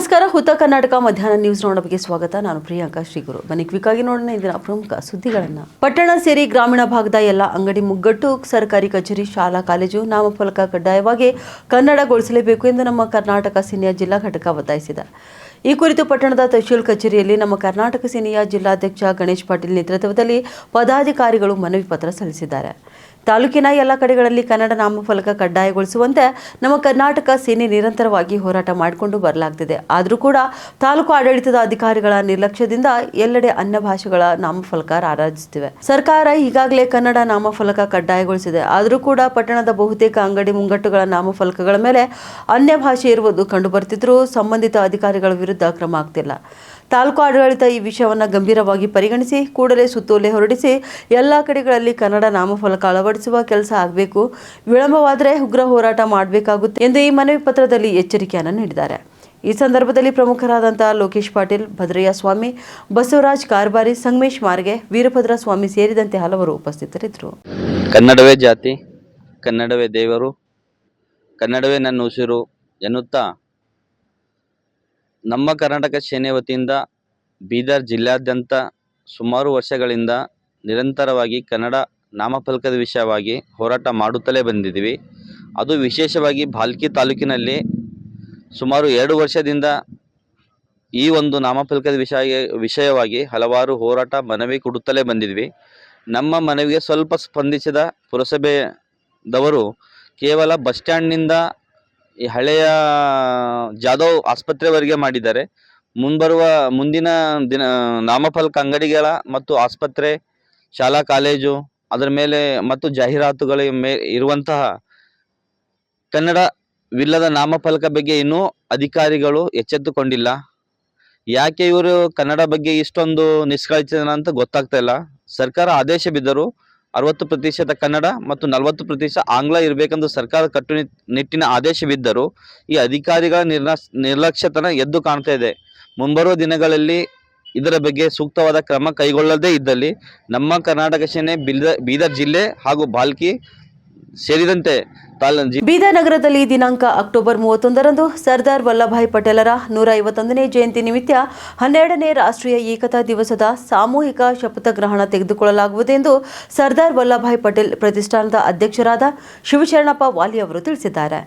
ನಮಸ್ಕಾರ. ಹುತ್ತ ಕರ್ನಾಟಕ ಮಧ್ಯಾಹ್ನ ನ್ಯೂಸ್ ನೋಡೋಕೆ ಸ್ವಾಗತ. ನಾನು ಪ್ರಿಯಾಂಕಾ ಶ್ರೀಗುರು. ಬನ್ನಿ ಕ್ವಿಕ್ಕಾಗಿ ನೋಡೋಣ ಇಂದಿನ ಪ್ರಮುಖ ಸುದ್ದಿಗಳನ್ನು. ಪಟ್ಟಣ ಸೇರಿ ಗ್ರಾಮೀಣ ಭಾಗದ ಎಲ್ಲ ಅಂಗಡಿ ಮುಗ್ಗಟ್ಟು, ಸರ್ಕಾರಿ ಕಚೇರಿ, ಶಾಲಾ ಕಾಲೇಜು ನಾಮಫಲಕ ಕಡ್ಡಾಯವಾಗಿ ಕನ್ನಡಗೊಳಿಸಲೇಬೇಕು ಎಂದು ನಮ್ಮ ಕರ್ನಾಟಕ ಸೇನೆಯ ಜಿಲ್ಲಾ ಘಟಕ ಒತ್ತಾಯಿಸಿದೆ. ಈ ಕುರಿತು ಪಟ್ಟಣದ ತಹಶೀಲ್ ಕಚೇರಿಯಲ್ಲಿ ನಮ್ಮ ಕರ್ನಾಟಕ ಸೇನೆಯ ಜಿಲ್ಲಾಧ್ಯಕ್ಷ ಗಣೇಶ್ ಪಾಟೀಲ್ ನೇತೃತ್ವದಲ್ಲಿ ಪದಾಧಿಕಾರಿಗಳು ಮನವಿ ಪತ್ರ ಸಲ್ಲಿಸಿದ್ದಾರೆ. ತಾಲೂಕಿನ ಎಲ್ಲ ಕಡೆಗಳಲ್ಲಿ ಕನ್ನಡ ನಾಮಫಲಕ ಕಡ್ಡಾಯಗೊಳಿಸುವಂತೆ ನಮ್ಮ ಕರ್ನಾಟಕ ಸೇನೆ ನಿರಂತರವಾಗಿ ಹೋರಾಟ ಮಾಡಿಕೊಂಡು ಬರಲಾಗುತ್ತಿದೆ. ಆದರೂ ಕೂಡ ತಾಲೂಕು ಆಡಳಿತದ ಅಧಿಕಾರಿಗಳ ನಿರ್ಲಕ್ಷ್ಯದಿಂದ ಎಲ್ಲೆಡೆ ಅನ್ಯ ಭಾಷೆಗಳ ನಾಮಫಲಕ ರಾರಾಜಿಸುತ್ತಿವೆ. ಸರ್ಕಾರ ಈಗಾಗಲೇ ಕನ್ನಡ ನಾಮಫಲಕ ಕಡ್ಡಾಯಗೊಳಿಸಿದೆ. ಆದರೂ ಕೂಡ ಪಟ್ಟಣದ ಬಹುತೇಕ ಅಂಗಡಿ ಮುಂಗಟ್ಟುಗಳ ನಾಮಫಲಕಗಳ ಮೇಲೆ ಅನ್ಯ ಭಾಷೆ ಇರುವುದು ಕಂಡುಬರುತ್ತಿದ್ದರೂ ಸಂಬಂಧಿತ ಅಧಿಕಾರಿಗಳ ವಿರುದ್ಧ ಕ್ರಮ ಆಗ್ತಿಲ್ಲ. ತಾಲೂಕು ಆಡಳಿತ ಈ ವಿಷಯವನ್ನು ಗಂಭೀರವಾಗಿ ಪರಿಗಣಿಸಿ ಕೂಡಲೇ ಸುತ್ತೋಲೆ ಹೊರಡಿಸಿ ಎಲ್ಲ ಕಡೆಗಳಲ್ಲಿ ಕನ್ನಡ ನಾಮಫಲಕ ಅಳವಡಿಸುವ ಕೆಲಸ ಆಗಬೇಕು. ವಿಳಂಬವಾದರೆ ಉಗ್ರ ಹೋರಾಟ ಮಾಡಬೇಕಾಗುತ್ತೆ ಎಂದು ಈ ಮನವಿ ಪತ್ರದಲ್ಲಿ ಎಚ್ಚರಿಕೆಯನ್ನು ನೀಡಿದ್ದಾರೆ. ಈ ಸಂದರ್ಭದಲ್ಲಿ ಪ್ರಮುಖರಾದಂತಹ ಲೋಕೇಶ್ ಪಾಟೀಲ್, ಭದ್ರಯ್ಯ ಸ್ವಾಮಿ, ಬಸವರಾಜ್ ಕಾರ್ಬಾರಿ, ಸಂಗಮೇಶ್ ಮಾರ್ಗೆ, ವೀರಭದ್ರ ಸ್ವಾಮಿ ಸೇರಿದಂತೆ ಹಲವರು ಉಪಸ್ಥಿತರಿದ್ದರು. ಕನ್ನಡವೇ ಜಾತಿ, ಕನ್ನಡವೇ ದೇವರು, ಕನ್ನಡವೇ ನನ್ನ ಉಸಿರು ಎನ್ನುತ್ತಾ ನಮ್ಮ ಕರ್ನಾಟಕ ಸೇನೆ ವತಿಯಿಂದ ಬೀದರ್ ಜಿಲ್ಲಾದ್ಯಂತ ಸುಮಾರು ವರ್ಷಗಳಿಂದ ನಿರಂತರವಾಗಿ ಕನ್ನಡ ನಾಮಫಲಕದ ವಿಷಯವಾಗಿ ಹೋರಾಟ ಮಾಡುತ್ತಲೇ ಬಂದಿದ್ದೀವಿ. ಅದು ವಿಶೇಷವಾಗಿ ಭಾಲ್ಕಿ ತಾಲೂಕಿನಲ್ಲಿ ಸುಮಾರು 2 ವರ್ಷದಿಂದ ಈ ಒಂದು ನಾಮಫಲಕದ ವಿಷಯವಾಗಿ ಹಲವಾರು ಹೋರಾಟ ಮನವಿ ಕೊಡುತ್ತಲೇ ಬಂದಿದ್ವಿ. ನಮ್ಮ ಮನವಿಗೆ ಸ್ವಲ್ಪ ಸ್ಪಂದಿಸಿದ ಪುರಸಭೆದವರು ಕೇವಲ ಬಸ್ ಸ್ಟ್ಯಾಂಡ್ನಿಂದ ಈ ಹಳೆಯ ಜಾಧವ್ ಆಸ್ಪತ್ರೆವರೆಗೆ ಮಾಡಿದ್ದಾರೆ. ಮುಂದಿನ ದಿನ ನಾಮಫಲಕ ಅಂಗಡಿಗಳ ಮತ್ತು ಆಸ್ಪತ್ರೆ, ಶಾಲಾ ಕಾಲೇಜು ಅದರ ಮೇಲೆ ಮತ್ತು ಜಾಹೀರಾತುಗಳ ಇರುವಂತಹ ಕನ್ನಡವಿಲ್ಲದ ನಾಮಫಲಕ ಬಗ್ಗೆ ಇನ್ನೂ ಅಧಿಕಾರಿಗಳು ಎಚ್ಚೆತ್ತುಕೊಂಡಿಲ್ಲ. ಯಾಕೆ ಇವರು ಕನ್ನಡ ಬಗ್ಗೆ ಇಷ್ಟೊಂದು ನಿಷ್ಕಾಳಜಿತನ ಅಂತ ಗೊತ್ತಾಗ್ತಾ ಇಲ್ಲ. ಸರ್ಕಾರ ಆದೇಶ ಬಿದ್ದರೂ 60% ಕನ್ನಡ ಮತ್ತು 40% ಆಂಗ್ಲ ಇರಬೇಕೆಂದು ಸರ್ಕಾರ ಕಟ್ಟುನಿಟ್ಟಿನ ಆದೇಶ ಬಿದ್ದರೂ ಈ ಅಧಿಕಾರಿಗಳ ನಿರ್ಲಕ್ಷ್ಯತನ ಎದ್ದು ಕಾಣ್ತಾ ಇದೆ. ಮುಂಬರುವ ದಿನಗಳಲ್ಲಿ ಇದರ ಬಗ್ಗೆ ಸೂಕ್ತವಾದ ಕ್ರಮ ಕೈಗೊಳ್ಳದೇ ಇದ್ದಲ್ಲಿ ನಮ್ಮ ಕರ್ನಾಟಕ ಸೇನೆ ಬೀದರ್ ಜಿಲ್ಲೆ ಹಾಗೂ ಭಾಲ್ಕಿ ಸೇರಿದಂತೆ ಬೀದರ್ ನಗರದಲ್ಲಿ ದಿನಾಂಕ ಅಕ್ಟೋಬರ್ 31ರಂದು ಸರ್ದಾರ್ ವಲ್ಲಭಾಯ್ ಪಟೇಲರ 151ನೇ ಜಯಂತಿ ನಿಮಿತ್ತ 12ನೇ ರಾಷ್ಟ್ರೀಯ ಏಕತಾ ದಿವಸದ ಸಾಮೂಹಿಕ ಶಪಥ ಗ್ರಹಣ ತೆಗೆದುಕೊಳ್ಳಲಾಗುವುದು ಎಂದು ಸರ್ದಾರ್ ವಲ್ಲಭಾಯ್ ಪಟೇಲ್ ಪ್ರತಿಷ್ಠಾನದ ಅಧ್ಯಕ್ಷರಾದ ಶಿವಶರಣಪ್ಪ ವಾಲಿ ಅವರು ತಿಳಿಸಿದ್ದಾರೆ.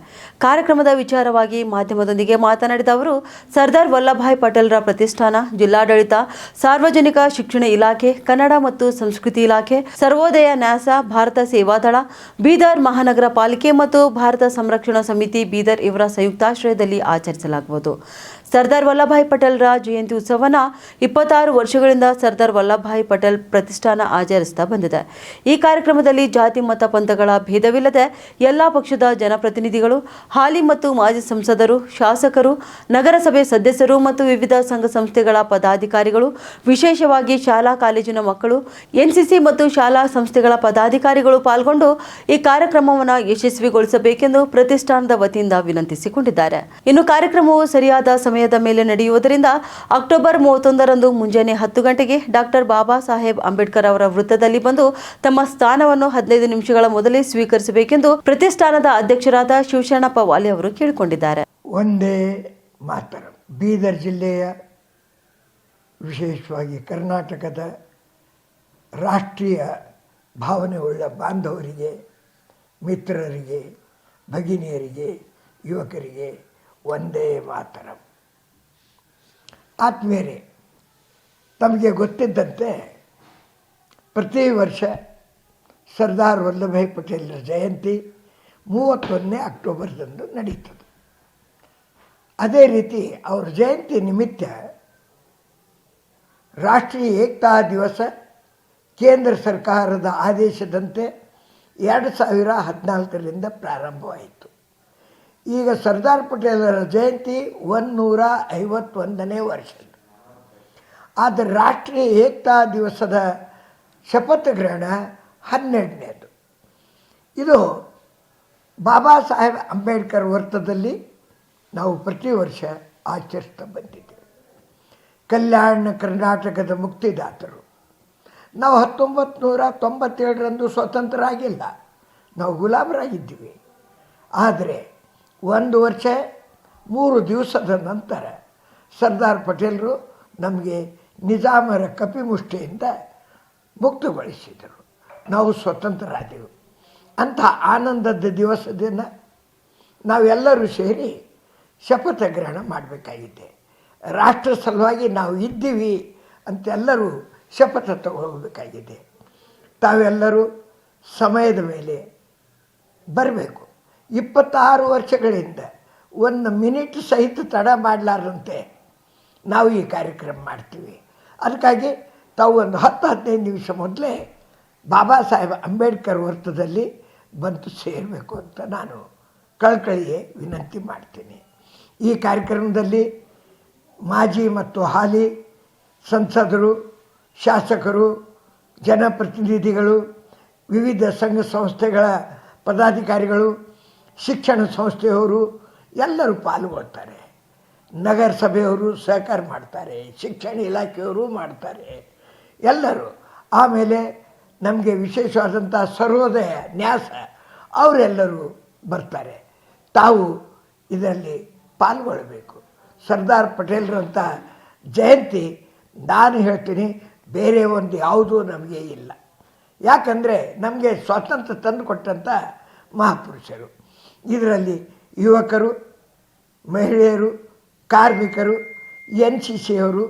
ಕಾರ್ಯಕ್ರಮದ ವಿಚಾರವಾಗಿ ಮಾಧ್ಯಮದೊಂದಿಗೆ ಮಾತನಾಡಿದ ಅವರು, ಸರ್ದಾರ್ ವಲ್ಲಭಾಯ್ ಪಟೇಲರ ಪ್ರತಿಷ್ಠಾನ, ಜಿಲ್ಲಾಡಳಿತ, ಸಾರ್ವಜನಿಕ ಶಿಕ್ಷಣ ಇಲಾಖೆ, ಕನ್ನಡ ಮತ್ತು ಸಂಸ್ಕೃತಿ ಇಲಾಖೆ, ಸರ್ವೋದಯ ನ್ಯಾಸ, ಭಾರತ ಸೇವಾದಳ, ಬೀದರ್ ಮಹಾನಗರ ಪಾಲಿಕೆ ಮತ್ತು ಭಾರತ ಸಂರಕ್ಷಣಾ ಸಮಿತಿ ಬೀದರ್ ಇವರ ಸಂಯುಕ್ತಾಶ್ರಯದಲ್ಲಿ ಆಚರಿಸಲಾಗುವುದು. ಸರ್ದಾರ್ ವಲ್ಲಭಾಯ್ ಪಟೇಲರ ಜಯಂತಿ ಉತ್ಸವವನ್ನು 26 ವರ್ಷಗಳಿಂದ ಸರ್ದಾರ್ ವಲ್ಲಭಾಯ್ ಪಟೇಲ್ ಪ್ರತಿಷ್ಠಾನ ಆಚರಿಸುತ್ತಾ ಬಂದಿದೆ. ಈ ಕಾರ್ಯಕ್ರಮದಲ್ಲಿ ಜಾತಿ ಮತ ಪಂಥಗಳ ಭೇದವಿಲ್ಲದೆ ಎಲ್ಲಾ ಪಕ್ಷದ ಜನಪ್ರತಿನಿಧಿಗಳು, ಹಾಲಿ ಮತ್ತು ಮಾಜಿ ಸಂಸದರು, ಶಾಸಕರು, ನಗರಸಭೆ ಸದಸ್ಯರು ಮತ್ತು ವಿವಿಧ ಸಂಘ ಸಂಸ್ಥೆಗಳ ಪದಾಧಿಕಾರಿಗಳು, ವಿಶೇಷವಾಗಿ ಶಾಲಾ ಕಾಲೇಜಿನ ಮಕ್ಕಳು, ಎನ್ಸಿಸಿ ಮತ್ತು ಶಾಲಾ ಸಂಸ್ಥೆಗಳ ಪದಾಧಿಕಾರಿಗಳು ಪಾಲ್ಗೊಂಡು ಈ ಕಾರ್ಯಕ್ರಮವನ್ನು ಯಶಸ್ವಿಗೊಳಿಸಬೇಕೆಂದು ಪ್ರತಿಷ್ಠಾನದ ವತಿಯಿಂದ ವಿನಂತಿಸಿಕೊಂಡಿದ್ದಾರೆ. ಇನ್ನು ಕಾರ್ಯಕ್ರಮವು ಸರಿಯಾದ ಸಮಯದ ಮೇಲೆ ನಡೆಯುವುದರಿಂದ ಅಕ್ಟೋಬರ್ 31ರಂದು ಮುಂಜಾನೆ 10 ಗಂಟೆಗೆ ಡಾಕ್ಟರ್ ಬಾಬಾ ಸಾಹೇಬ್ ಅಂಬೇಡ್ಕರ್ ಅವರ ವೃತ್ತದಲ್ಲಿ ಬಂದು ತಮ್ಮ ಸ್ಥಾನವನ್ನು 15 ನಿಮಿಷಗಳ ಮೊದಲೇ ಸ್ವೀಕರಿಸಬೇಕೆಂದು ಪ್ರತಿಷ್ಠಾನದ ಅಧ್ಯಕ್ಷರಾದ ಶಿವಶರಣಪ್ಪ ವಾಲಿ ಅವರು ಕೇಳಿಕೊಂಡಿದ್ದಾರೆ. ಒಂದೇ ಮಾತರಂ. ಬೀದರ್ ಜಿಲ್ಲೆಯ, ವಿಶೇಷವಾಗಿ ಕರ್ನಾಟಕದ ರಾಷ್ಟ್ರೀಯ ಭಾವನೆ ಉಳ್ಳ ಬಾಂಧವರಿಗೆ, ಮಿತ್ರರಿಗೆ, ಭಗಿನಿಯರಿಗೆ, ಯುವಕರಿಗೆ ಒಂದೇ ಮಾತರಂ. ಆತ್ಮೀಯರೇ, ತಮಗೆ ಗೊತ್ತಿದ್ದಂತೆ ಪ್ರತಿ ವರ್ಷ ಸರ್ದಾರ್ ವಲ್ಲಭಾಯ್ ಪಟೇಲರ ಜಯಂತಿ 31ನೇ ಅಕ್ಟೋಬರ್ದಂದು ನಡೀತದೆ. ಅದೇ ರೀತಿ ಅವರ ಜಯಂತಿ ನಿಮಿತ್ತ ರಾಷ್ಟ್ರೀಯ ಏಕತಾ ದಿವಸ ಕೇಂದ್ರ ಸರ್ಕಾರದ ಆದೇಶದಂತೆ 2014ರಿಂದ ಪ್ರಾರಂಭವಾಯಿತು. ಈಗ ಸರ್ದಾರ್ ಪಟೇಲರ ಜಯಂತಿ 151ನೇ ವರ್ಷ. ಆದರೆ ರಾಷ್ಟ್ರೀಯ ಏಕತಾ ದಿವಸದ ಶಪಥ ಗ್ರಹಣ 12ನೇದು. ಇದು ಬಾಬಾ ಸಾಹೇಬ್ ಅಂಬೇಡ್ಕರ್ ವೃತ್ತದಲ್ಲಿ ನಾವು ಪ್ರತಿ ವರ್ಷ ಆಚರಿಸ್ತಾ ಬಂದಿದ್ದೇವೆ. ಕಲ್ಯಾಣ ಕರ್ನಾಟಕದ ಮುಕ್ತಿದಾತರು ನಾವು. 1997ರಂದು ಸ್ವತಂತ್ರ ಆಗಿಲ್ಲ, ನಾವು ಗುಲಾಮರಾಗಿದ್ದೀವಿ. ಆದರೆ 1 ವರ್ಷ 3 ದಿವಸದ ನಂತರ ಸರ್ದಾರ್ ಪಟೇಲರು ನಮಗೆ ನಿಜಾಮರ ಕಪಿಮುಷ್ಟಿಯಿಂದ ಮುಕ್ತಗೊಳಿಸಿದರು. ನಾವು ಸ್ವತಂತ್ರರಾದೆವು. ಅಂಥ ಆನಂದದ ದಿವಸದಿಂದ ನಾವೆಲ್ಲರೂ ಸೇರಿ ಶಪಥ ಗ್ರಹಣ ಮಾಡಬೇಕಾಗಿದೆ. ರಾಷ್ಟ್ರ ಸಲುವಾಗಿ ನಾವು ಇದ್ದೀವಿ ಅಂತೆಲ್ಲರೂ ಶಪಥ ತಗೊಳ್ಬೇಕಾಗಿದೆ. ತಾವೆಲ್ಲರೂ ಸಮಯದ ಮೇಲೆ ಬರಬೇಕು. 26 ವರ್ಷಗಳಿಂದ 1 ಮಿನಿಟ್ ಸಹಿತ ತಡ ಮಾಡಲಾರ್ದಂತೆ ನಾವು ಈ ಕಾರ್ಯಕ್ರಮ ಮಾಡ್ತೀವಿ. ಅದಕ್ಕಾಗಿ ತಾವು ಒಂದು 10-15 ನಿಮಿಷ ಮೊದಲೇ ಬಾಬಾ ಸಾಹೇಬ್ ಅಂಬೇಡ್ಕರ್ ವೃತ್ತದಲ್ಲಿ ಬಂದು ಸೇರಬೇಕು ಅಂತ ನಾನು ಕಳಕಳಿಯೇ ವಿನಂತಿ ಮಾಡ್ತೀನಿ. ಈ ಕಾರ್ಯಕ್ರಮದಲ್ಲಿ ಮಾಜಿ ಮತ್ತು ಹಾಲಿ ಸಂಸದರು, ಶಾಸಕರು, ಜನಪ್ರತಿನಿಧಿಗಳು, ವಿವಿಧ ಸಂಘ ಸಂಸ್ಥೆಗಳ ಪದಾಧಿಕಾರಿಗಳು, ಶಿಕ್ಷಣ ಸಂಸ್ಥೆಯವರು ಎಲ್ಲರೂ ಪಾಲ್ಗೊಳ್ತಾರೆ. ನಗರಸಭೆಯವರು ಸಹಕಾರ ಮಾಡ್ತಾರೆ, ಶಿಕ್ಷಣ ಇಲಾಖೆಯವರು ಮಾಡ್ತಾರೆ ಎಲ್ಲರೂ. ಆಮೇಲೆ ನಮಗೆ ವಿಶೇಷವಾದಂಥ ಸರ್ವೋದಯ ನ್ಯಾಸ ಅವರೆಲ್ಲರೂ ಬರ್ತಾರೆ. ತಾವು ಇದರಲ್ಲಿ ಪಾಲ್ಗೊಳ್ಳಬೇಕು. ಸರ್ದಾರ್ ಪಟೇಲರಂಥ ಜಯಂತಿ ನಾನು ಹೇಳ್ತೀನಿ ಬೇರೆ ಒಂದು ಯಾವುದೂ ನಮಗೆ ಇಲ್ಲ. ಯಾಕಂದರೆ ನಮಗೆ ಸ್ವಾತಂತ್ರ್ಯ ತಂದು ಕೊಟ್ಟಂಥ ಮಹಾಪುರುಷರು. ಇದರಲ್ಲಿ ಯುವಕರು, ಮಹಿಳೆಯರು, ಕಾರ್ಮಿಕರು, NCCಯವರು,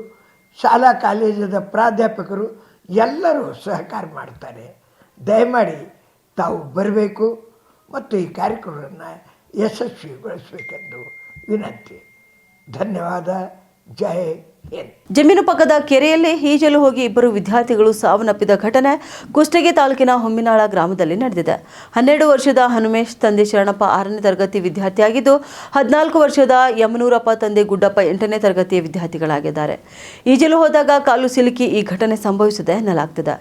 ಶಾಲಾ ಕಾಲೇಜದ ಪ್ರಾಧ್ಯಾಪಕರು ಎಲ್ಲರೂ ಸಹಕಾರ ಮಾಡ್ತಾರೆ. ದಯಮಾಡಿ ತಾವು ಬರಬೇಕು ಮತ್ತು ಈ ಕಾರ್ಯಕ್ರಮವನ್ನು ಯಶಸ್ವಿಗೊಳಿಸಬೇಕೆಂದು ವಿನಂತಿ. ಧನ್ಯವಾದ. ಜೈ ಹಿಂದ್. ಜಮೀನು ಪಕ್ಕದ ಕೆರೆಯಲ್ಲಿ ಈಜಲು ಹೋಗಿ 2 ವಿದ್ಯಾರ್ಥಿಗಳು ಸಾವನ್ನಪ್ಪಿದ ಘಟನೆ ಕುಷ್ಟಗಿ ತಾಲೂಕಿನ ಹೊಮ್ಮಿನಾಳ ಗ್ರಾಮದಲ್ಲಿ ನಡೆದಿದೆ. 12 ವರ್ಷದ ಹನುಮೇಶ್ ತಂದೆ ಶರಣಪ್ಪ 6ನೇ ತರಗತಿ ವಿದ್ಯಾರ್ಥಿಯಾಗಿದ್ದು, 14 ವರ್ಷದ ಯಮನೂರಪ್ಪ ತಂದೆ ಗುಡ್ಡಪ್ಪ 8ನೇ ತರಗತಿಯ ವಿದ್ಯಾರ್ಥಿಗಳಾಗಿದ್ದಾರೆ. ಈಜಲು ಹೋದಾಗ ಕಾಲು ಸಿಲುಕಿ ಈ ಘಟನೆ ಸಂಭವಿಸಿದೆ ಎನ್ನಲಾಗ್ತಿದೆ.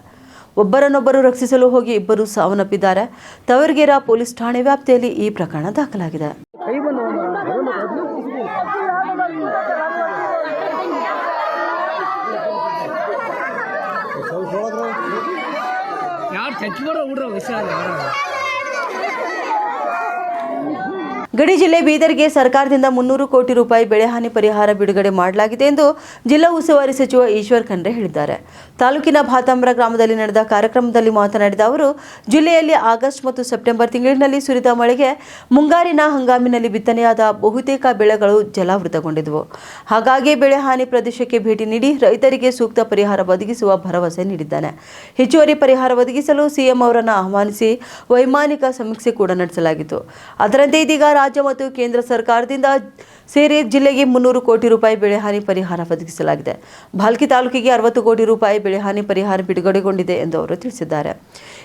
ಒಬ್ಬರನ್ನೊಬ್ಬರು ರಕ್ಷಿಸಲು ಹೋಗಿ 2 ಸಾವನ್ನಪ್ಪಿದ್ದಾರೆ. ತವರಗೆರೆ ಪೊಲೀಸ್ ಠಾಣೆ ವ್ಯಾಪ್ತಿಯಲ್ಲಿ ಈ ಪ್ರಕರಣ ದಾಖಲಾಗಿದೆ. ಗಡಿ ಜಿಲ್ಲೆ ಬೀದರ್ಗೆ ಸರ್ಕಾರದಿಂದ 300 ಕೋಟಿ ರೂಪಾಯಿ ಬೆಳೆಹಾನಿ ಪರಿಹಾರ ಬಿಡುಗಡೆ ಮಾಡಲಾಗಿದೆ ಎಂದು ಜಿಲ್ಲಾ ಉಸ್ತುವಾರಿ ಸಚಿವ ಈಶ್ವರ್ ಖಂಡ್ರೆ ಹೇಳಿದ್ದಾರೆ. ತಾಲೂಕಿನ ಭಾತಾಂಬ್ರ ಗ್ರಾಮದಲ್ಲಿ ನಡೆದ ಕಾರ್ಯಕ್ರಮದಲ್ಲಿ ಮಾತನಾಡಿದ ಅವರು, ಜಿಲ್ಲೆಯಲ್ಲಿ ಆಗಸ್ಟ್ ಮತ್ತು ಸೆಪ್ಟೆಂಬರ್ ತಿಂಗಳಿನಲ್ಲಿ ಸುರಿದ ಮಳೆಗೆ ಮುಂಗಾರಿನ ಹಂಗಾಮಿನಲ್ಲಿ ಬಿತ್ತನೆಯಾದ ಬಹುತೇಕ ಬೆಳೆಗಳು ಜಲಾವೃತಗೊಂಡಿದ್ದವು. ಹಾಗಾಗಿ ಬೆಳೆಹಾನಿ ಪ್ರದೇಶಕ್ಕೆ ಭೇಟಿ ನೀಡಿ ರೈತರಿಗೆ ಸೂಕ್ತ ಪರಿಹಾರ ಒದಗಿಸುವ ಭರವಸೆ ನೀಡಿದ್ದಾನೆ. ಹೆಚ್ಚುವರಿ ಪರಿಹಾರ ಒದಗಿಸಲು ಸಿಎಂ ಅವರನ್ನು ಆಹ್ವಾನಿಸಿ ವೈಮಾನಿಕ ಸಮೀಕ್ಷೆ ಕೂಡ ನಡೆಸಲಾಗಿತ್ತು. ಅದರಂತೆ ಇದೀಗ ರಾಜ್ಯ ಮತ್ತು ಕೇಂದ್ರ ಸರ್ಕಾರದಿಂದ ಸೇರಿ ಜಿಲ್ಲೆಗೆ 300 ಕೋಟಿ ರೂಪಾಯಿ ಬೆಳೆಹಾನಿ ಪರಿಹಾರ ಒದಗಿಸಲಾಗಿದೆ. ಭಾಲ್ಕಿ ತಾಲೂಕಿಗೆ 60 ಕೋಟಿ ರೂಪಾಯಿ ಬೆಳೆಹಾನಿ ಪರಿಹಾರ ಬಿಡುಗಡೆಗೊಂಡಿದೆ ಎಂದು ಅವರು ತಿಳಿಸಿದ್ದಾರೆ.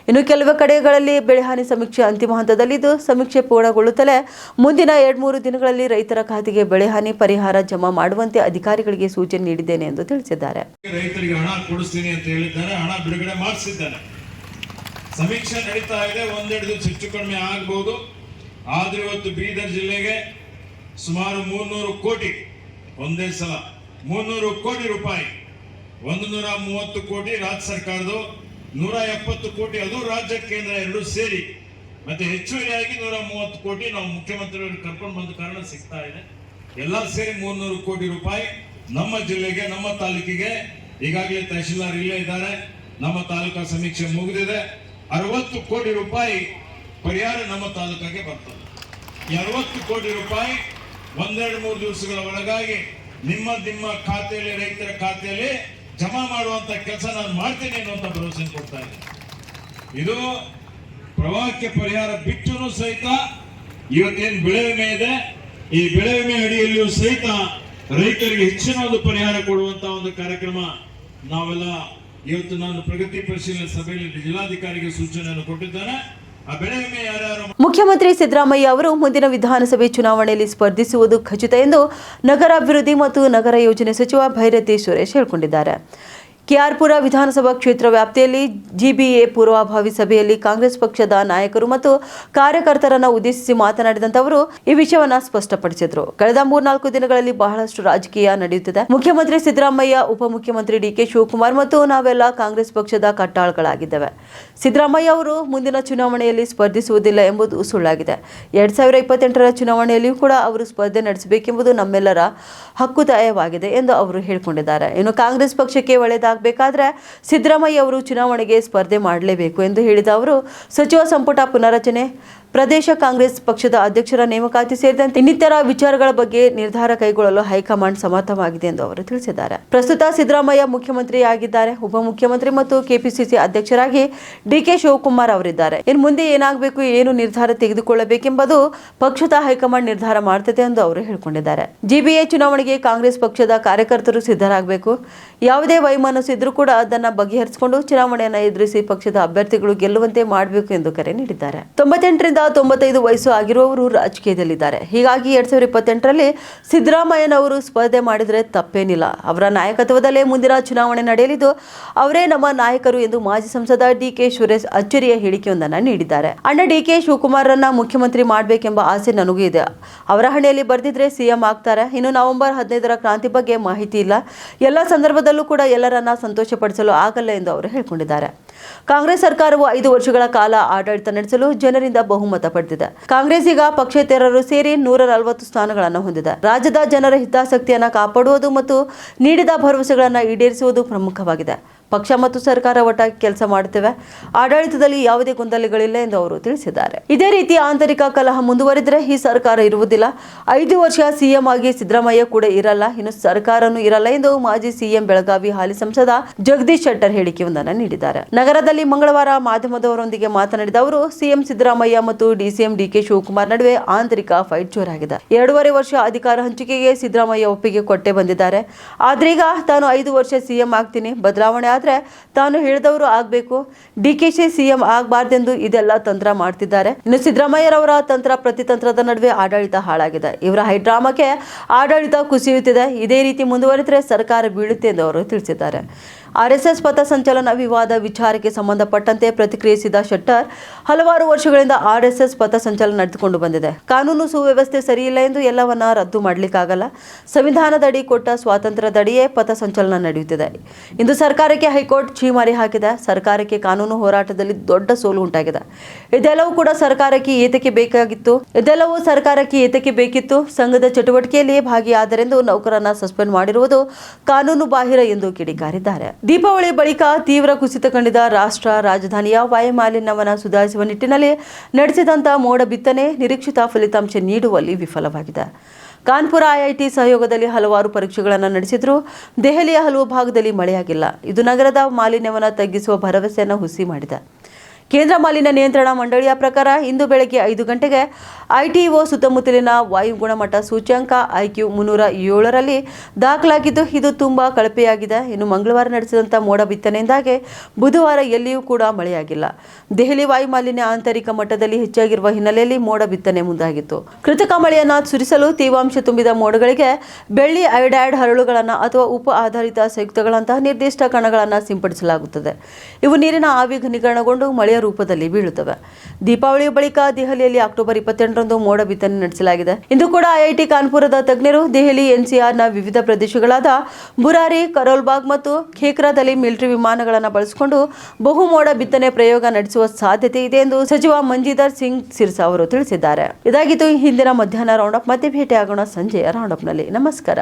ಇನ್ನು ಕೆಲವು ಕಡೆಗಳಲ್ಲಿ ಬೆಳೆಹಾನಿ ಸಮೀಕ್ಷೆ ಅಂತಿಮ ಹಂತದಲ್ಲಿದ್ದು, ಸಮೀಕ್ಷೆ ಪೂರ್ಣಗೊಳ್ಳುತ್ತಲೇ ಮುಂದಿನ 2-3 ದಿನಗಳಲ್ಲಿ ರೈತರ ಖಾತೆಗೆ ಬೆಳೆಹಾನಿ ಪರಿಹಾರ ಜಮಾ ಮಾಡುವಂತೆ ಅಧಿಕಾರಿಗಳಿಗೆ ಸೂಚನೆ ನೀಡಿದ್ದೇನೆ ಎಂದು ತಿಳಿಸಿದ್ದಾರೆ. ರೈತರಿಗೆ ಹಣ ಕೊಡಿಸ್ತೀನಿ ಅಂತ ಹೇಳಿದ್ದಾರೆ, ಹಣ ಬಿಡುಗಡೆ ಮಾಡಿಸಿದ್ದಾನೆ. ಸಮೀಕ್ಷೆ ನಡೀತಾ ಇದೆ, 1-2 ದಿವಸ ಹೆಚ್ಚು ಕಡಿಮೆ ಆಗಬಹುದು. ಆದ್ರೆ ಇವತ್ತು ಬೀದರ್ ಜಿಲ್ಲೆಗೆ ಸುಮಾರು 300 ಕೋಟಿ ಒಂದೇ ಸಲ 300 ಕೋಟಿ ರೂಪಾಯಿ, 130 ಕೋಟಿ ರಾಜ್ಯ ಸರ್ಕಾರದ್ದು, 170 ಕೋಟಿ ಅದು ರಾಜ್ಯ ಕೇಂದ್ರ ಎರಡೂ ಸೇರಿ, ಮತ್ತೆ ಹೆಚ್ಚುವರಿಯಾಗಿ 130 ಕೋಟಿ ನಾವು ಮುಖ್ಯಮಂತ್ರಿಯವರು ಕರ್ಕೊಂಡು ಬಂದ ಕಾರಣ ಸಿಗ್ತಾ ಇದೆ. ಎಲ್ಲ ಸೇರಿ 300 ಕೋಟಿ ರೂಪಾಯಿ ನಮ್ಮ ಜಿಲ್ಲೆಗೆ, ನಮ್ಮ ತಾಲೂಕಿಗೆ. ಈಗಾಗಲೇ ತಹಶೀಲ್ದಾರ್ ಇಲ್ಲೇ ಇದ್ದಾರೆ. ನಮ್ಮ ತಾಲೂಕಾ ಸಮೀಕ್ಷೆ ಮುಗಿದಿದೆ. 60 ಕೋಟಿ ರೂಪಾಯಿ ಪರಿಹಾರ ನಮ್ಮ ತಾಲೂಕಿಗೆ ಬರ್ತದೆ. 60 ಕೋಟಿ ರೂಪಾಯಿ 1-2-3 ದಿವಸಗಳ ಒಳಗಾಗಿ ನಿಮ್ಮ ಖಾತೆಯಲ್ಲಿ, ರೈತರ ಖಾತೆಯಲ್ಲಿ ಜಮಾ ಮಾಡುವಂತ ಕೆಲಸ ನಾನು ಮಾಡ್ತೇನೆ ಅನ್ನುವಂತ ಭರವಸೆ ಕೊಡ್ತಾ ಇದ್ದೀನಿ. ಇದು ಪ್ರವಾಹಕ್ಕೆ ಪರಿಹಾರ ಬಿಟ್ಟೂ ಸಹಿತ ಇವತ್ತೇನು ಬೆಳೆ ವಿಮೆ ಇದೆ, ಈ ಬೆಳೆ ವಿಮೆ ಅಡಿಯಲ್ಲಿಯೂ ಸಹಿತ ರೈತರಿಗೆ ಹೆಚ್ಚಿನ ಒಂದು ಪರಿಹಾರ ಕೊಡುವಂತ ಒಂದು ಕಾರ್ಯಕ್ರಮ ನಾವೆಲ್ಲ ಇವತ್ತು ನಾನು ಪ್ರಗತಿ ಪರಿಶೀಲನೆ ಸಭೆಯಲ್ಲಿ ಜಿಲ್ಲಾಧಿಕಾರಿಗೆ ಸೂಚನೆಯನ್ನು ಕೊಟ್ಟಿದ್ದೇನೆ. ಮುಖ್ಯಮಂತ್ರಿ ಸಿದ್ದರಾಮಯ್ಯ ಅವರು ಮುಂದಿನ ವಿಧಾನಸಭೆ ಚುನಾವಣೆಯಲ್ಲಿ ಸ್ಪರ್ಧಿಸುವುದು ಖಚಿತ ಎಂದು ನಗರಾಭಿವೃದ್ಧಿ ಮತ್ತು ನಗರ ಯೋಜನೆ ಸಚಿವ ಭೈರತಿ ಸುರೇಶ್ ಹೇಳಿಕೊಂಡಿದ್ದಾರೆ. ಕೆಆರ್ಪುರ ವಿಧಾನಸಭಾ ಕ್ಷೇತ್ರ ವ್ಯಾಪ್ತಿಯಲ್ಲಿ ಜಿಬಿಎ ಪೂರ್ವಭಾವಿ ಸಭೆಯಲ್ಲಿ ಕಾಂಗ್ರೆಸ್ ಪಕ್ಷದ ನಾಯಕರು ಮತ್ತು ಕಾರ್ಯಕರ್ತರನ್ನು ಉದ್ದೇಶಿಸಿ ಮಾತನಾಡಿದಂತ ಅವರು ಈ ವಿಷಯವನ್ನ ಸ್ಪಷ್ಟಪಡಿಸಿದರು. ಕಳೆದ 3-4 ದಿನಗಳಲ್ಲಿ ಬಹಳಷ್ಟು ರಾಜಕೀಯ ನಡೆಯುತ್ತಿದೆ. ಮುಖ್ಯಮಂತ್ರಿ ಸಿದ್ದರಾಮಯ್ಯ, ಉಪಮುಖ್ಯಮಂತ್ರಿ ಡಿಕೆ ಶಿವಕುಮಾರ್ ಮತ್ತು ನಾವೆಲ್ಲ ಕಾಂಗ್ರೆಸ್ ಪಕ್ಷದ ಕಟ್ಟಾಳುಗಳಾಗಿದ್ದೇವೆ. ಸಿದ್ದರಾಮಯ್ಯ ಅವರು ಮುಂದಿನ ಚುನಾವಣೆಯಲ್ಲಿ ಸ್ಪರ್ಧಿಸುವುದಿಲ್ಲ ಎಂಬುದು ಸುಳ್ಳಾಗಿದೆ. 2028ರ ಚುನಾವಣೆಯಲ್ಲಿಯೂ ಕೂಡ ಅವರು ಸ್ಪರ್ಧೆ ನಡೆಸಬೇಕೆಂಬುದು ನಮ್ಮೆಲ್ಲರ ಹಕ್ಕುದಾಯವಾಗಿದೆ ಎಂದು ಅವರು ಹೇಳಿಕೊಂಡಿದ್ದಾರೆ. ಇನ್ನು ಕಾಂಗ್ರೆಸ್ ಪಕ್ಷಕ್ಕೆ ಒಳ್ಳೆಯದಾಗಬೇಕಾದ್ರೆ ಸಿದ್ದರಾಮಯ್ಯ ಅವರು ಚುನಾವಣೆಗೆ ಸ್ಪರ್ಧೆ ಮಾಡಲೇಬೇಕು ಎಂದು ಹೇಳಿದ ಅವರು ಸಚಿವ ಸಂಪುಟ ಪುನರಚನೆ, ಪ್ರದೇಶ ಕಾಂಗ್ರೆಸ್ ಪಕ್ಷದ ಅಧ್ಯಕ್ಷರ ನೇಮಕಾತಿ ಸೇರಿದಂತೆ ಇನ್ನಿತರ ವಿಚಾರಗಳ ಬಗ್ಗೆ ನಿರ್ಧಾರ ಕೈಗೊಳ್ಳಲು ಹೈಕಮಾಂಡ್ ಸಮರ್ಥವಾಗಿದೆ ಎಂದು ಅವರು ತಿಳಿಸಿದ್ದಾರೆ. ಪ್ರಸ್ತುತ ಸಿದ್ದರಾಮಯ್ಯ ಮುಖ್ಯಮಂತ್ರಿಯಾಗಿದ್ದಾರೆ. ಉಪಮುಖ್ಯಮಂತ್ರಿ ಮತ್ತು ಕೆಪಿಸಿಸಿ ಅಧ್ಯಕ್ಷರಾಗಿ ಡಿಕೆ ಶಿವಕುಮಾರ್ ಅವರಿದ್ದಾರೆ. ಇನ್ನು ಮುಂದೆ ಏನಾಗಬೇಕು, ಏನು ನಿರ್ಧಾರ ತೆಗೆದುಕೊಳ್ಳಬೇಕೆಂಬುದು ಪಕ್ಷದ ಹೈಕಮಾಂಡ್ ನಿರ್ಧಾರ ಮಾಡುತ್ತದೆ ಎಂದು ಅವರು ಹೇಳಿಕೊಂಡಿದ್ದಾರೆ. ಜಿಬಿಎ ಚುನಾವಣೆಗೆ ಕಾಂಗ್ರೆಸ್ ಪಕ್ಷದ ಕಾರ್ಯಕರ್ತರು ಸಿದ್ಧರಾಗಬೇಕು. ಯಾವುದೇ ವೈಮನಸ್ಸು ಇದ್ರೂ ಕೂಡ ಅದನ್ನು ಬಗೆಹರಿಸಿಕೊಂಡು ಚುನಾವಣೆಯನ್ನು ಎದುರಿಸಿ ಪಕ್ಷದ ಅಭ್ಯರ್ಥಿಗಳು ಗೆಲ್ಲುವಂತೆ ಮಾಡಬೇಕು ಎಂದು ಕರೆ ನೀಡಿದ್ದಾರೆ. 98ರಿಂದ 95 ವಯಸ್ಸು ಆಗಿರುವವರು ರಾಜಕೀಯದಲ್ಲಿದ್ದಾರೆ. ಹೀಗಾಗಿ 2028ರಲ್ಲಿ ಸಿದ್ದರಾಮಯ್ಯನವರು ಸ್ಪರ್ಧೆ ಮಾಡಿದರೆ ತಪ್ಪೇನಿಲ್ಲ. ಅವರ ನಾಯಕತ್ವದಲ್ಲೇ ಮುಂದಿನ ಚುನಾವಣೆ ನಡೆಯಲಿದ್ದು ಅವರೇ ನಮ್ಮ ನಾಯಕರು ಎಂದು ಮಾಜಿ ಸಂಸದ ಡಿಕೆ ಸುರೇಶ್ ಅಚ್ಚರಿಯ ಹೇಳಿಕೆಯೊಂದನ್ನು ನೀಡಿದ್ದಾರೆ. ಅಣ್ಣ ಡಿಕೆ ಶಿವಕುಮಾರ್ರನ್ನ ಮುಖ್ಯಮಂತ್ರಿ ಮಾಡಬೇಕೆಂಬ ಆಸೆ ನನಗೂ ಇದೆ. ಅವರ ಹಣೆಯಲ್ಲಿ ಬರೆದಿದ್ರೆ ಸಿಎಂ ಆಗ್ತಾರೆ. ಇನ್ನು ನವೆಂಬರ್ 15ರ ಕ್ರಾಂತಿ ಬಗ್ಗೆ ಮಾಹಿತಿ ಇಲ್ಲ. ಎಲ್ಲ ಸಂದರ್ಭದಲ್ಲೂ ಕೂಡ ಎಲ್ಲರನ್ನ ಸಂತೋಷಪಡಿಸಲು ಆಗಲ್ಲ ಎಂದು ಅವರು ಹೇಳಿಕೊಂಡಿದ್ದಾರೆ. ಕಾಂಗ್ರೆಸ್ ಸರ್ಕಾರವು 5 ವರ್ಷಗಳ ಕಾಲ ಆಡಳಿತ ನಡೆಸಲು ಜನರಿಂದ ಬಹುಮತ ಪಡೆದಿದೆ. ಕಾಂಗ್ರೆಸ್ ಈಗ ಪಕ್ಷೇತರರು ಸೇರಿ 140 ಸ್ಥಾನಗಳನ್ನು ಹೊಂದಿದೆ. ರಾಜ್ಯದ ಜನರ ಹಿತಾಸಕ್ತಿಯನ್ನು ಕಾಪಾಡುವುದು ಮತ್ತು ನೀಡಿದ ಭರವಸೆಗಳನ್ನು ಈಡೇರಿಸುವುದು ಪ್ರಮುಖವಾಗಿದೆ. ಪಕ್ಷ ಮತ್ತು ಸರ್ಕಾರ ಒಟ್ಟಾಗಿ ಕೆಲಸ ಮಾಡುತ್ತೇವೆ. ಆಡಳಿತದಲ್ಲಿ ಯಾವುದೇ ಗೊಂದಲಗಳಿಲ್ಲ ಎಂದು ಅವರು ತಿಳಿಸಿದ್ದಾರೆ. ಇದೇ ರೀತಿ ಆಂತರಿಕ ಕಲಹ ಮುಂದುವರಿದರೆ ಈ ಸರ್ಕಾರ ಇರುವುದಿಲ್ಲ. 5 ವರ್ಷ ಸಿಎಂ ಆಗಿ ಸಿದ್ದರಾಮಯ್ಯ ಕೂಡ ಇರಲ್ಲ, ಇನ್ನು ಸರ್ಕಾರನೂ ಇರಲ್ಲ ಎಂದು ಮಾಜಿ ಸಿಎಂ ಬೆಳಗಾವಿ ಹಾಲಿ ಸಂಸದ ಜಗದೀಶ್ ಶೆಟ್ಟರ್ ಹೇಳಿಕೆಯೊಂದನ್ನು ನೀಡಿದ್ದಾರೆ. ನಗರದಲ್ಲಿ ಮಂಗಳವಾರ ಮಾಧ್ಯಮದವರೊಂದಿಗೆ ಮಾತನಾಡಿದ ಅವರು, ಸಿಎಂ ಸಿದ್ದರಾಮಯ್ಯ ಮತ್ತು ಡಿಸಿಎಂ ಡಿಕೆ ಶಿವಕುಮಾರ್ ನಡುವೆ ಆಂತರಿಕ ಫೈಟ್ ಜೋರಾಗಿದೆ. 2.5 ವರ್ಷ ಅಧಿಕಾರ ಹಂಚಿಕೆಗೆ ಸಿದ್ದರಾಮಯ್ಯ ಒಪ್ಪಿಗೆ ಕೊಟ್ಟೇ ಬಂದಿದ್ದಾರೆ. ಆದ್ರೀಗ ತಾನು 5 ವರ್ಷ ಸಿಎಂ ಆಗ್ತೀನಿ, ಬದಲಾವಣೆ ಆದ್ರೆ ತಾನು ಹೇಳಿದವರು ಆಗಬೇಕು, ಡಿಕೆಶಿ ಸಿಎಂ ಆಗಬಾರ್ದೆಂದು ಇದೆಲ್ಲ ತಂತ್ರ ಮಾಡ್ತಿದ್ದಾರೆ. ಇನ್ನು ಸಿದ್ದರಾಮಯ್ಯರವರ ತಂತ್ರ ಪ್ರತಿತಂತ್ರದ ನಡುವೆ ಆಡಳಿತ ಹಾಳಾಗಿದೆ. ಇವರ ಹೈಡ್ರಾಮಾಕ್ಕೆ ಆಡಳಿತ ಕುಸಿಯುತ್ತಿದೆ. ಇದೇ ರೀತಿ ಮುಂದುವರಿದರೆ ಸರ್ಕಾರ ಬೀಳುತ್ತೆ ಎಂದು ಅವರು ತಿಳಿಸಿದ್ದಾರೆ. ಆರ್ಎಸ್ಎಸ್ ಪಥಸಂಚಲನ ವಿವಾದ ವಿಚಾರಕ್ಕೆ ಸಂಬಂಧಪಟ್ಟಂತೆ ಪ್ರತಿಕ್ರಿಯಿಸಿದ ಶೆಟ್ಟರ್, ಹಲವಾರು ವರ್ಷಗಳಿಂದ ಆರ್ಎಸ್ಎಸ್ ಪಥಸಂಚಲನ ನಡೆದುಕೊಂಡು ಬಂದಿದೆ. ಕಾನೂನು ಸುವ್ಯವಸ್ಥೆ ಸರಿಯಿಲ್ಲ ಎಂದು ಎಲ್ಲವನ್ನ ರದ್ದು ಮಾಡಲಿಕ್ಕಾಗಲ್ಲ. ಸಂವಿಧಾನದಡಿ ಕೊಟ್ಟ ಸ್ವಾತಂತ್ರ್ಯದಡಿಯೇ ಪಥಸಂಚಲನ ನಡೆಯುತ್ತಿದೆ. ಇಂದು ಸರ್ಕಾರಕ್ಕೆ ಹೈಕೋರ್ಟ್ ಛೀಮಾರಿ ಹಾಕಿದೆ. ಸರ್ಕಾರಕ್ಕೆ ಕಾನೂನು ಹೋರಾಟದಲ್ಲಿ ದೊಡ್ಡ ಸೋಲು ಉಂಟಾಗಿದೆ. ಇದೆಲ್ಲವೂ ಕೂಡ ಸರ್ಕಾರಕ್ಕೆ ಏತಕ್ಕೆ ಬೇಕಿತ್ತು. ಸಂಘದ ಚಟುವಟಿಕೆಯಲ್ಲಿ ಭಾಗಿಯಾದರೆಂದು ನೌಕರನ್ನ ಸಸ್ಪೆಂಡ್ ಮಾಡಿರುವುದು ಕಾನೂನು ಬಾಹಿರ ಎಂದು ಕಿಡಿಕಾರಿದ್ದಾರೆ. ದೀಪಾವಳಿ ಬಳಿಕ ತೀವ್ರ ಕುಸಿತ ಕಂಡಿದ್ದ ರಾಷ್ಟ್ರ ರಾಜಧಾನಿಯ ವಾಯುಮಾಲಿನ್ಯವನ್ನು ಸುಧಾರಿಸುವ ನಿಟ್ಟಿನಲ್ಲಿ ನಡೆಸಿದಂಥ ಮೋಡ ಬಿತ್ತನೆ ನಿರೀಕ್ಷಿತ ಫಲಿತಾಂಶ ನೀಡುವಲ್ಲಿ ವಿಫಲವಾಗಿದೆ. ಕಾನ್ಪುರ ಐಐಟಿ ಸಹಯೋಗದಲ್ಲಿ ಹಲವಾರು ಪರೀಕ್ಷೆಗಳನ್ನು ನಡೆಸಿದರೂ ದೆಹಲಿಯ ಹಲವು ಭಾಗದಲ್ಲಿ ಮಳೆಯಾಗಿಲ್ಲ. ಇದು ನಗರದ ಮಾಲಿನ್ಯವನ್ನು ತಗ್ಗಿಸುವ ಭರವಸೆಯನ್ನು ಹುಸಿ ಮಾಡಿದೆ. ಕೇಂದ್ರ ಮಾಲಿನ್ಯ ನಿಯಂತ್ರಣ ಮಂಡಳಿಯ ಪ್ರಕಾರ ಇಂದು ಬೆಳಗ್ಗೆ 5 ಗಂಟೆಗೆ ಐಟಿಒ ಸುತ್ತಮುತ್ತಲಿನ ವಾಯು ಗುಣಮಟ್ಟ ಸೂಚ್ಯಂಕ IQ 307ರಲ್ಲಿ ದಾಖಲಾಗಿದ್ದು ಇದು ತುಂಬಾ ಕಳಪೆಯಾಗಿದೆ. ಇನ್ನು ಮಂಗಳವಾರ ನಡೆಸಿದಂಥ ಮೋಡ ಬಿತ್ತನೆಯಿಂದಾಗಿ ಬುಧವಾರ ಎಲ್ಲಿಯೂ ಕೂಡ ಮಳೆಯಾಗಿಲ್ಲ. ದೆಹಲಿ ವಾಯು ಮಾಲಿನ್ಯ ಆಂತರಿಕ ಮಟ್ಟದಲ್ಲಿ ಹೆಚ್ಚಾಗಿರುವ ಹಿನ್ನೆಲೆಯಲ್ಲಿ ಮೋಡ ಬಿತ್ತನೆ ಮುಂದಾಗಿತ್ತು. ಕೃತಕ ಮಳೆಯನ್ನು ಸುರಿಸಲು ತೇವಾಂಶ ತುಂಬಿದ ಮೋಡಗಳಿಗೆ ಬೆಳ್ಳಿ ಅಯೋಡೈಡ್ ಹರಳುಗಳನ್ನು ಅಥವಾ ಉಪ ಆಧಾರಿತ ಸಂಯುಕ್ತಗಳಂತಹ ನಿರ್ದಿಷ್ಟ ಕಣಗಳನ್ನು ಸಿಂಪಡಿಸಲಾಗುತ್ತದೆ. ಇವು ನೀರಿನ ಆವಿ ಘನೀಕರಣಗೊಂಡು ಮಳೆಯ ರೂಪದಲ್ಲಿ ಬೀಳುತ್ತವೆ. ದೀಪಾವಳಿಯ ಬಳಿಕ ದೆಹಲಿಯಲ್ಲಿ ಅಕ್ಟೋಬರ್ 28ರಂದು ಮೋಡ ಬಿತ್ತನೆ ನಡೆಸಲಾಗಿದೆ. ಇಂದು ಕೂಡ ಐಐಟಿ ಕಾನ್ಪುರದ ತಜ್ಞರು ದೆಹಲಿ NCRನ ವಿವಿಧ ಪ್ರದೇಶಗಳಾದ ಬುರಾರಿ, ಕರೋಲ್ಬಾಗ್ ಮತ್ತು ಖೇಕ್ರಾದಲ್ಲಿ ಮಿಲಿಟರಿ ವಿಮಾನಗಳನ್ನು ಬಳಸಿಕೊಂಡು ಬಹು ಮೋಡ ಬಿತ್ತನೆ ಪ್ರಯೋಗ ನಡೆಸುವ ಸಾಧ್ಯತೆ ಇದೆ ಎಂದು ಸಚಿವ ಮಂಜೀಂದರ್ ಸಿಂಗ್ ಸಿರ್ಸಾ ಅವರು ತಿಳಿಸಿದ್ದಾರೆ. ಇದಾಗಿತ್ತು ಹಿಂದಿನ ಮಧ್ಯಾಹ್ನ ರೌಂಡ್ ಅಪ್. ಮತ್ತೆ ಭೇಟಿಯಾಗೋಣ ಸಂಜೆಯ ರೌಂಡ್ ಅಪ್ನಲ್ಲಿ. ನಮಸ್ಕಾರ.